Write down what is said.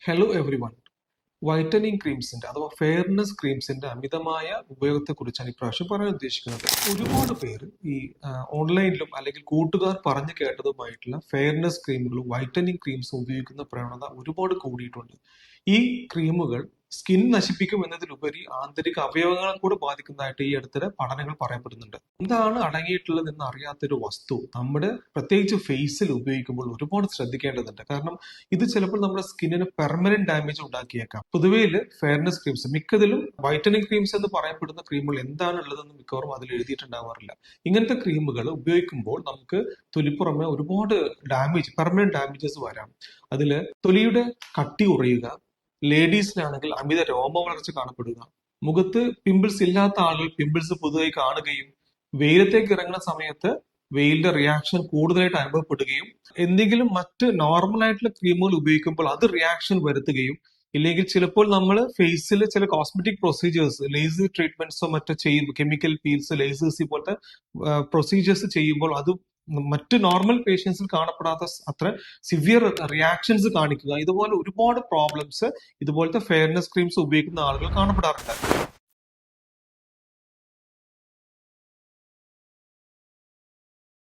Hello every one. Whitening ക്രീംസിന്റെ അഥവാ fairness ക്രീംസിന്റെ അമിതമായ ഉപയോഗത്തെ കുറിച്ചാണ് ഇപ്രാവശ്യം പറയാൻ ഉദ്ദേശിക്കുന്നത്. ഒരുപാട് പേര് ഈ ഓൺലൈനിലും അല്ലെങ്കിൽ കൂട്ടുകാർ പറഞ്ഞു കേട്ടതുമായിട്ടുള്ള ഫെയർനെസ് ക്രീമുകളും വൈറ്റനിങ് ക്രീംസും ഉപയോഗിക്കുന്ന പ്രവണത ഒരുപാട് കൂടിയിട്ടുണ്ട്. ഈ ക്രീമുകൾ സ്കിൻ നശിപ്പിക്കും എന്നതിലുപരി ആന്തരിക അവയവങ്ങളെ കൂടെ ബാധിക്കുന്നതായിട്ട് ഈ അടുത്തിടെ പഠനങ്ങൾ പറയപ്പെടുന്നുണ്ട്. എന്താണ് അടങ്ങിയിട്ടുള്ളത് എന്ന് അറിയാത്തൊരു വസ്തു നമ്മുടെ പ്രത്യേകിച്ച് ഫേസിൽ ഉപയോഗിക്കുമ്പോൾ ഒരുപാട് ശ്രദ്ധിക്കേണ്ടതുണ്ട്. കാരണം ഇത് ചിലപ്പോൾ നമ്മുടെ സ്കിന്നിന് പെർമനന്റ് ഡാമേജ് ഉണ്ടാക്കിയേക്കാം. പൊതുവേ ഫെയർനെസ് ക്രീംസ് മിക്കതിലും വൈറ്റനിങ് ക്രീംസ് എന്ന് പറയപ്പെടുന്ന ക്രീമുകൾ എന്താണ് ഉള്ളതെന്ന് മിക്കവാറും അതിൽ എഴുതിയിട്ടുണ്ടാവാറില്ല. ഇങ്ങനത്തെ ക്രീമുകൾ ഉപയോഗിക്കുമ്പോൾ നമുക്ക് തൊലിപ്പുറമെ ഒരുപാട് പെർമനന്റ് ഡാമേജസ് വരാം. അതില് തൊലിയുടെ കട്ടി കുറയുക, ലേഡീസിനാണെങ്കിൽ അമിത രോമ വളർച്ച കാണപ്പെടുക, മുഖത്ത് പിമ്പിൾസ് ഇല്ലാത്ത ആളുകൾ പിമ്പിൾസ് പുതുതായി കാണുകയും, വെയിലത്തേക്ക് ഇറങ്ങുന്ന സമയത്ത് വെയിലിന്റെ റിയാക്ഷൻ കൂടുതലായിട്ട് അനുഭവപ്പെടുകയും, എന്തെങ്കിലും മറ്റ് നോർമൽ ആയിട്ടുള്ള ക്രീമുകൾ ഉപയോഗിക്കുമ്പോൾ അത് റിയാക്ഷൻ വരുത്തുകയും, ഇല്ലെങ്കിൽ ചിലപ്പോൾ നമ്മൾ ഫേസിൽ ചില കോസ്മെറ്റിക് പ്രൊസീജിയേഴ്സ്, ലേസർ ട്രീറ്റ്മെന്റ്സോ മറ്റോ ചെയ്യുമ്പോൾ, കെമിക്കൽ പീൽസ്, ലേസേഴ്സ് പോലത്തെ പ്രൊസീജിയേഴ്സ് ചെയ്യുമ്പോൾ അത് മറ്റ് നോർമൽ പേഷ്യൻസിൽ കാണപ്പെടാത്ത അത്ര സിവിയർ റിയാക്ഷൻസ് കാണിക്കുക, ഇതുപോലെ ഒരുപാട് പ്രോബ്ലംസ് ഇതുപോലത്തെ ഫെയർനെസ് ക്രീംസ് ഉപയോഗിക്കുന്ന ആളുകൾ കാണപ്പെടാറുണ്ട്.